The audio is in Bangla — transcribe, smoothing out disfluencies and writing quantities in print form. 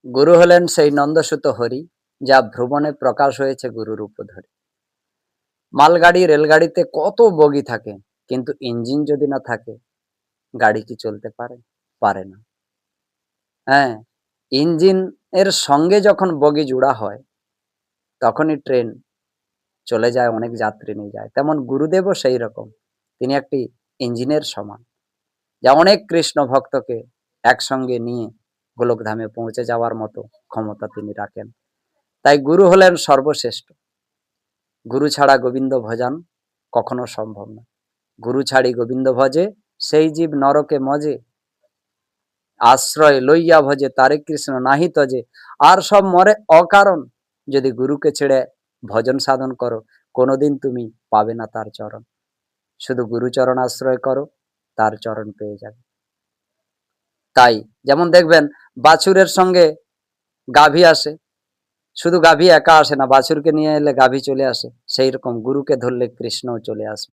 গুরু হলেন সেই নন্দসুত হরি, যা ভ্রমণে প্রকাশ হয়েছে গুরুরূপ ধরে। মালগাড়ি রেলগাড়িতে কত বগি থাকে, কিন্তু ইঞ্জিন যদি না থাকে গাড়ি কি চলতে পারে? পারে না। হ্যাঁ, ইঞ্জিন এর সঙ্গে যখন বগি জুড়া হয় তখনই ট্রেন চলে যায়, অনেক যাত্রী নিয়ে যায়। তেমন গুরুদেবও সেই রকম। তিনি একটি ইঞ্জিনের সমান, যা অনেক কৃষ্ণ ভক্তকে একসঙ্গে নিয়ে গোলকধামে পৌঁছে যাওয়ার মতো ক্ষমতা তিনি রাখেন। তাই গুরু হলেন সর্বশ্রেষ্ঠ। গুরু ছাড়া গোবিন্দ ভজন কখনো সম্ভব না। গুরু ছাড়ি গোবিন্দ ভজে, সেই জীব নরকে মজে। আশ্রয় লইয়া ভজে তারে কৃষ্ণ নাহি তজে। আর সব মরে অকারণ। যদি গুরুকে ছেড়ে ভজন সাধন করো, কোনোদিন তুমি পাবে না তার চরণ। শুধু গুরুচরণ আশ্রয় করো, তার চরণ পেয়ে যাবে। তাই যেমন দেখবেন বাছুরের সঙ্গে গাভী আসে, শুধু গাভী একা আসে না, বাছুরকে নিয়ে এলে গাভী চলে আসে। সেই রকম গুরুকে ধরলে কৃষ্ণও চলে আসে।